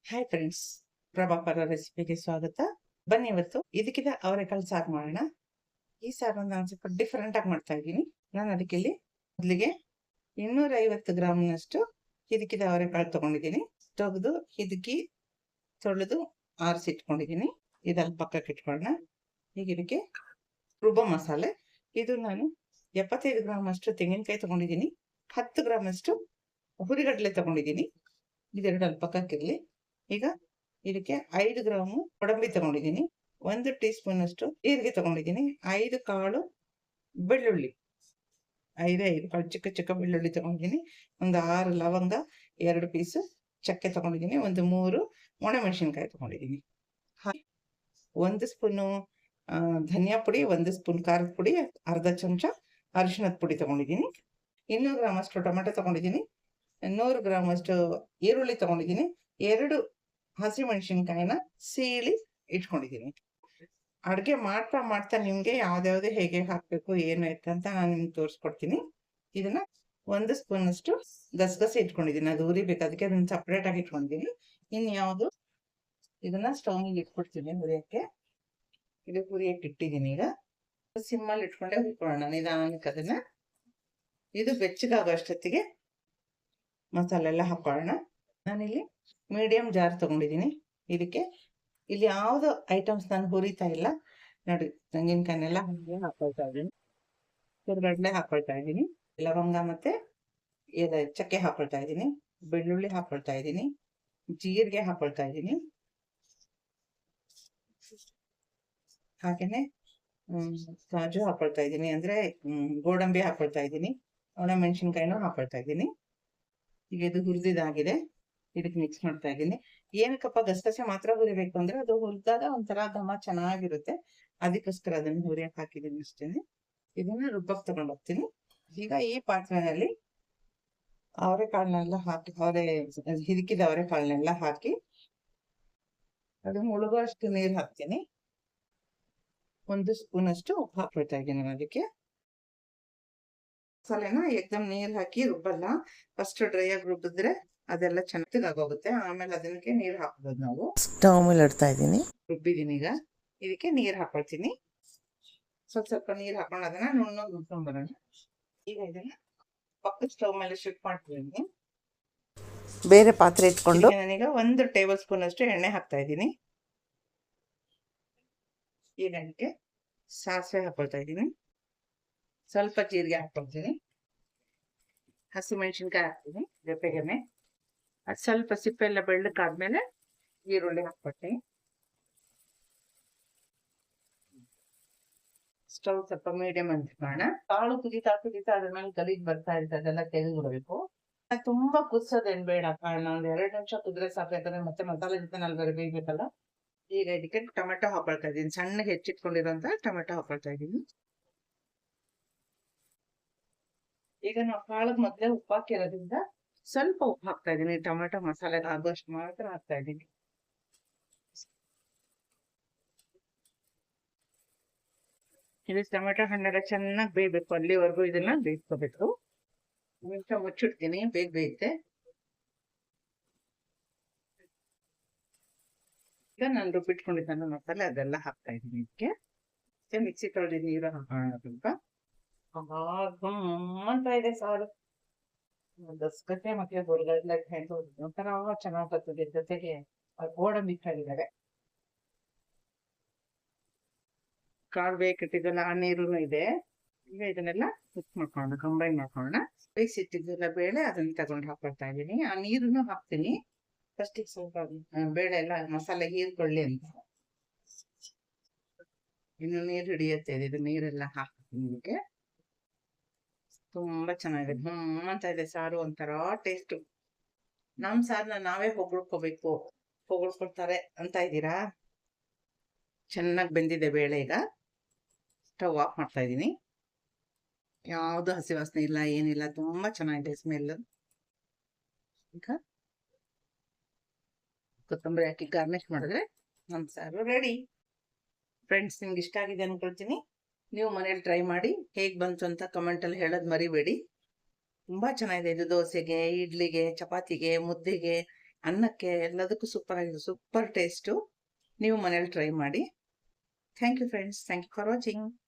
Hi friends, Prabhakar ರೆಸಿಪಿಗೆ ಸ್ವಾಗತ. ಬನ್ನಿ ಇವತ್ತು ಇದಕ್ಕಿದ ಅವರೆಕಾಳು ಸಾರು ಮಾಡೋಣ. ಈ ಸಾರನ್ನು ನಾನು ಸ್ವಲ್ಪ ಡಿಫ್ರೆಂಟ್ ಆಗಿ ಮಾಡ್ತಾ ಇದ್ದೀನಿ. ನಾನು ಅದಕ್ಕೆ ಇಲ್ಲಿ ಮೊದಲಿಗೆ 250 ಗ್ರಾಮ್ನಷ್ಟು ಇದಕ್ಕಿದ ಅವರೆಕಾಳು ತಗೊಂಡಿದ್ದೀನಿ. ತೆಗೆದು ಹಿದಕಿ ತೊಳೆದು ಆರಿಸಿಟ್ಕೊಂಡಿದ್ದೀನಿ. ಇದೆಲ್ಲ ಪಕ್ಕಕ್ಕೆ ಇಟ್ಕೊಳ್ಳೋಣ. ಈಗ ಇದಕ್ಕೆ ರುಬ್ಬೋ ಮಸಾಲೆ. ಇದು ನಾನು 75 ಗ್ರಾಮ್ ಅಷ್ಟು ತೆಂಗಿನಕಾಯಿ ತಗೊಂಡಿದ್ದೀನಿ. 10 ಗ್ರಾಮ್ ಅಷ್ಟು ಹುರಿಗಡಲೆ ತಗೊಂಡಿದ್ದೀನಿ. ಇದೆರಡು ಅಲ್ಲಿ ಪಕ್ಕಕ್ಕಿರಲಿ. ಈಗ ಇದಕ್ಕೆ 5 ಗ್ರಾಮು ಗೋಡಂಬಿ ತಗೊಂಡಿದ್ದೀನಿ. 1 ಟೀ ಸ್ಪೂನ್ ಅಷ್ಟು ಜೀರಿಗೆ ತಗೊಂಡಿದ್ದೀನಿ. 5 ಕಾಳು ಬೆಳ್ಳುಳ್ಳಿ, 5 ಕಾಳು ಚಿಕ್ಕ ಚಿಕ್ಕ ಬೆಳ್ಳುಳ್ಳಿ ತಗೊಂಡಿದ್ದೀನಿ. ಒಂದು 6 ಲವಂಗ, 2 ಪೀಸು ಚಕ್ಕೆ ತಗೊಂಡಿದ್ದೀನಿ. ಒಂದು 3 ಒಣಮೆಣಸಿನ್ಕಾಯಿ ತಗೊಂಡಿದ್ದೀನಿ. 1 ಸ್ಪೂನು ಧನಿಯಾ ಪುಡಿ, 1 ಸ್ಪೂನ್ ಖಾರದ ಪುಡಿ, ಅರ್ಧ ಚಮಚ ಅರಿಶಿಣದ ಪುಡಿ ತಗೊಂಡಿದ್ದೀನಿ. 200 ಗ್ರಾಮ್ ಅಷ್ಟು ಟೊಮೆಟೊ ತಗೊಂಡಿದ್ದೀನಿ. 100 ಗ್ರಾಮ್ ಅಷ್ಟು ಈರುಳ್ಳಿ ತಗೊಂಡಿದ್ದೀನಿ. 2 ಹಸಿಮೆಣಸಿನ್ಕಾಯಿನ ಸೀಳಿ ಇಟ್ಕೊಂಡಿದ್ದೀನಿ. ಅಡುಗೆ ಮಾಡ್ತಾ ಮಾಡ್ತಾ ನಿಮಗೆ ಯಾವ್ದ್ಯಾವ್ದು ಹೇಗೆ ಹಾಕಬೇಕು ಏನು ಅಂತ ನಾನು ನಿಮ್ಗೆ ತೋರಿಸ್ಕೊಡ್ತೀನಿ. ಇದನ್ನ 1 ಸ್ಪೂನ್ ಅಷ್ಟು ಗಸಗಸೆ ಇಟ್ಕೊಂಡಿದ್ದೀನಿ. ಅದು ಉರಿಬೇಕು, ಅದಕ್ಕೆ ಅದನ್ನ ಸಪ್ರೇಟ್ ಆಗಿ ಇಟ್ಕೊಂಡಿದ್ದೀನಿ. ಇನ್ಯಾವುದು ಇದನ್ನ ಸ್ಟವ್ ಮೇಲೆ ಇಟ್ಬಿಡ್ತೀನಿ ಹುರಿಯಕ್ಕೆ. ಇದು ಹುರಿಯಕ್ಕೆ ಇಟ್ಟಿದ್ದೀನಿ. ಈಗ ಸಿಮ್ಮಲ್ಲಿ ಇಟ್ಕೊಂಡೆ ಹುರ್ಕೊಳ್ಳೋಣ ನಿಧಾನಕ್ಕೆ ಅದನ್ನ. ಇದು ಬೆಚ್ಚಗಾಗೋ ಅಷ್ಟೊತ್ತಿಗೆ ಮಸಾಲೆ ಎಲ್ಲ ಹಾಕೊಳ್ಳೋಣ. ನಾನಿಲ್ಲಿ ಮೀಡಿಯಂ ಜಾರ್ ತಗೊಂಡಿದ್ದೀನಿ. ಇದಕ್ಕೆ ಇಲ್ಲಿ ಯಾವ್ದು ಐಟಮ್ಸ್ ನಾನು ಹುರಿತಾ ಇಲ್ಲ ನೋಡಿ. ತೆಂಗಿನಕಾಯಿನೆಲ್ಲ ಹಾಕೊಳ್ತಾ ಇದ್ದೀನಿ. ಹುರಿಗಡಲೆ ಹಾಕೊಳ್ತಾ ಇದ್ದೀನಿ. ಲವಂಗ ಮತ್ತೆ ಚಕ್ಕೆ ಹಾಕೊಳ್ತಾ ಇದ್ದೀನಿ. ಬೆಳ್ಳುಳ್ಳಿ ಹಾಕೊಳ್ತಾ ಇದ್ದೀನಿ. ಜೀರಿಗೆ ಹಾಕೊಳ್ತಾ ಇದ್ದೀನಿ. ಹಾಗೇನೆ ಕಾಜು ಹಾಕೊಳ್ತಾ ಇದ್ದೀನಿ, ಅಂದ್ರೆ ಗೋಡಂಬಿ ಹಾಕೊಳ್ತಾ ಇದ್ದೀನಿ. ಒಣ ಮೆಣಸಿನ್ಕಾಯಿನೂ ಹಾಕೊಳ್ತಾ ಇದ್ದೀನಿ. ಈಗ ಇದು ಹುರಿದಿದ್ದಾಗಿದೆ. ಇದಕ್ಕೆ ಮಿಕ್ಸ್ ಮಾಡ್ತಾ ಇದ್ದೀನಿ. ಏನಕ್ಕಪ್ಪ ಗಸಗಸೆ ಮಾತ್ರ ಹುರಿಬೇಕು ಅಂದ್ರೆ ಅದು ಹುರಿದಾಗ ಒಂಥರ ಘಮ ಚೆನ್ನಾಗಿರುತ್ತೆ. ಅದಕ್ಕೋಸ್ಕರ ಅದನ್ನ ಹುರಿಯಕ್ಕೆ ಹಾಕಿದ್ದೀನಿ ಅಷ್ಟೇನೆ. ಇದನ್ನ ರುಬ್ಬಕ್ಕೆ ತಗೊಂಡು ಹೋಗ್ತೀನಿ. ಈಗ ಈ ಪಾತ್ರೆಯಲ್ಲಿ ಅವರೆಕಾಳನ್ನೆಲ್ಲ ಹಾಕಿ, ಹಿದಕಿದ ಅವರೆಕಾಳನ್ನೆಲ್ಲ ಹಾಕಿ ಅದು ಮುಳುಗುವಷ್ಟು ನೀರು ಹಾಕ್ತೀನಿ. 1 ಸ್ಪೂನ್ ಅಷ್ಟು ಉಪ್ಪು ಹಾಕ್ಬಿಡ್ತಾ ಇದ್ದೀನಿ. ಅದಕ್ಕೆ ಮಸಾಲೆನ ಏಕದಮ್ ನೀರು ಹಾಕಿ ರುಬ್ಬಲ್ಲ. ಫಸ್ಟ್ ಡ್ರೈ ಆಗಿ ರುಬ್ಬಿದ್ರೆ ಅದೆಲ್ಲ ಚೆನ್ನಾಗೋಗುತ್ತೆ. ಆಮೇಲೆ ಅದಕ್ಕೆ ನೀರು ಹಾಕ್ಬೋದು ನಾವು. ಸ್ಟವ್ ಮೇಲೆ ಇಡ್ತಾ ಇದ್ದೀನಿ. ರುಬ್ಬಿದ್ದೀನಿ. ಈಗ ಇದಕ್ಕೆ ನೀರು ಹಾಕೊಳ್ತೀನಿ. ಸ್ವಲ್ಪ ನೀರು ಹಾಕೊಂಡು ಅದನ್ನ ನುಣ್ಣಗೆ ರುಬ್ಕೊಂಡ್ಬರೋಣ. ಈಗ ಇದನ್ನ ಪಕ್ಕದ ಸ್ಟವ್ ಮೇಲೆ ಶಿಫ್ಟ್ ಮಾಡ್ತಿದ್ದೀನಿ. ಬೇರೆ ಪಾತ್ರೆ ಇಟ್ಕೊಂಡು ನಾನೀಗ 1 ಟೇಬಲ್ ಸ್ಪೂನ್ ಅಷ್ಟು ಎಣ್ಣೆ ಹಾಕ್ತಾ ಇದ್ದೀನಿ. ಈಗ ಅದಕ್ಕೆ ಸಾಸಿವೆ ಹಾಕೊಳ್ತಾ ಇದ್ದೀನಿ. ಸ್ವಲ್ಪ ಜೀರಿಗೆ ಹಾಕೊಳ್ತೀನಿ. ಹಸಿಮೆಣಸಿನ್ಕಾಯಿ ಹಾಕ್ತೀನಿ ಜೊತೆಗೇನೆ. ಅದು ಸ್ವಲ್ಪ ಸಿಪ್ಪೆ ಎಲ್ಲ ಬೆಳ್ಳಕ್ಕಾದ್ಮೇಲೆ ಈರುಳ್ಳಿ ಹಾಕ್ಬಿಡ್ತೀನಿ. ಸ್ಟವ್ ಸ್ವಲ್ಪ ಮೀಡಿಯಂ ಅಂಟಿಸೋಣ. ಕಾಳು ಕುದೀತಾ ಅದ್ರ ಮೇಲೆ ಗಲೀಜ್ ಬರ್ತಾ ಇರುತ್ತೆ, ಅದೆಲ್ಲ ತೆಗೆದುಬಿಡ್ಬೇಕು. ತುಂಬಾ ಕುದಿಸೋದೇನು ಬೇಡ. ಕಾಳನ್ನ ಒಂದು 2 ನಿಮಿಷ ಕುದ್ರೆ ಸಾಕು, ಯಾಕಂದ್ರೆ ಮತ್ತೆ ಮಸಾಲೆ ಜೊತೆ ನಾಲ್ಕು ಬೇಯಬೇಕಲ್ಲ. ಈಗ ಇದಕ್ಕೆ ಟೊಮೆಟೊ ಹಾಕೊಳ್ತಾ ಇದ್ದೀನಿ. ಸಣ್ಣಗೆ ಹೆಚ್ಚಿಟ್ಕೊಂಡಿರೋಂಥ ಟೊಮೆಟೊ ಹಾಕೊಳ್ತಾ ಇದ್ದೀನಿ. ಈಗ ನಾವು ಕಾಳಿಗೆ ಮೊದಲೇ ಉಪ್ಪು ಹಾಕಿರೋದ್ರಿಂದ ಸ್ವಲ್ಪ ಉಪ್ಪು ಹಾಕ್ತಾ ಇದ್ದೀನಿ. ಟೊಮೆಟೊ ಮಸಾಲೆಗೆ ಆಗುವಷ್ಟು ಮಾತ್ರ ಹಾಕ್ತಾ ಇದ್ದೀನಿ. ಇದು ಟೊಮೆಟೊ ಹಣ್ಣೆಲ್ಲ ಚೆನ್ನಾಗಿ ಬೇಯಬೇಕು, ಅಲ್ಲಿವರೆಗೂ ಇದನ್ನ ಬೇಯಿಸ್ಕೋಬೇಕು. ನಿಮಿಷ ಮುಚ್ಚಿಡ್ತೀನಿ, ಬೇಗ ಬೇಯುತ್ತೆ. ಈಗ ನಾನು ರುಬ್ಬಿಟ್ಕೊಂಡಿದ್ದ ಮಸಾಲೆ ಅದೆಲ್ಲ ಹಾಕ್ತಾ ಇದ್ದೀನಿ. ಇದಕ್ಕೆ ಮಿಕ್ಸಿ ತೊಳೆದಿದ್ದು ನೀರು ಹಾಕೋಣ. ಸ್ವಲ್ಪ ಗಮ್ಮಂತ ಇದೆ ಸಾರು. ಗಸಗಸೆ ಮತ್ತೆ ಹುರಿಗಡಲೆ ಒಂಥರ ಚೆನ್ನಾಗಿ ಬರ್ತದೆ. ಜೊತೆಗೆ ಗೋಡಂಬಿ ಹಾಕಿದ್ದಾರೆ. ಕಾಳು ಬೇಕಿಟ್ಟಿದ್ದೆಲ್ಲ ಆ ನೀರು ಇದೆ. ಈಗ ಇದನ್ನೆಲ್ಲ ಮಿಕ್ಸ್ ಮಾಡ್ಕೊಳ್ಳೋಣ, ಕಂಬೈನ್ ಮಾಡ್ಕೊಳ್ಳೋಣ. ಬೇಯಿಸಿಟ್ಟಿದ್ದೆಲ್ಲ ಬೇಳೆ ಅದನ್ನ ತಗೊಂಡು ಹಾಕೊಳ್ತಾ ಇದ್ದೀನಿ. ಆ ನೀರನ್ನು ಹಾಕ್ತೀನಿ. ಫಸ್ಟಿಗೆ ಸ್ವಲ್ಪ ಬೇಳೆ ಎಲ್ಲ ಮಸಾಲೆ ಹೀರ್ಕೊಳ್ಳಿ ಅಂತ. ಇನ್ನು ನೀರು ಹಿಡಿಯುತ್ತೆ. ಇದು ನೀರೆಲ್ಲ ಹಾಕ್ತೀನಿ. ಇದಕ್ಕೆ ತುಂಬಾ ಚೆನ್ನಾಗಿದೆ, ಅಂತ ಇದೆ ಸಾರು. ಒಂಥರ ಟೇಸ್ಟ್. ನಮ್ ಸಾರ್ನ ನಾವೇ ಹೊಗಳ್ಕೋಬೇಕು, ಹೊಗಳ್ಕೊಳ್ತಾರೆ ಅಂತ ಇದ್ದೀರಾ. ಚೆನ್ನಾಗಿ ಬೆಂದಿದೆ ಬೇಳೆ. ಈಗ ಸ್ಟವ್ ಆಫ್ ಮಾಡ್ತಾ ಇದ್ದೀನಿ. ಯಾವುದು ಹಸಿ ವಾಸನೆ ಇಲ್ಲ, ಏನಿಲ್ಲ, ತುಂಬಾ ಚೆನ್ನಾಗಿದೆ ಸ್ಮೆಲ್. ಈಗ ಕೊತ್ತಂಬರಿ ಹಾಕಿ ಗಾರ್ನಿಶ್ ಮಾಡಿದ್ರೆ ನಮ್ಮ ಸಾರು ರೆಡಿ. ಫ್ರೆಂಡ್ಸ್, ನಿಮ್ಗೆ ಇಷ್ಟ ಆಗಿದೆ ಅನ್ಕೊಳ್ತೀನಿ. ನೀವು ಮನೇಲಿ ಟ್ರೈ ಮಾಡಿ ಹೇಗೆ ಬಂತು ಅಂತ ಕಮೆಂಟಲ್ಲಿ ಹೇಳೋದು ಮರಿಬೇಡಿ. ತುಂಬ ಚೆನ್ನಾಗಿದೆ. ಇದು ದೋಸೆಗೆ, ಇಡ್ಲಿಗೆ, ಚಪಾತಿಗೆ, ಮುದ್ದೆಗೆ ಅನ್ನಕ್ಕೆ ಎಲ್ಲದಕ್ಕೂ ಸೂಪರ್ ಆಗಿದೆ, ಸೂಪರ್ ಟೇಸ್ಟು. ನೀವು ಮನೇಲಿ ಟ್ರೈ ಮಾಡಿ. Thank you friends, thank you for watching.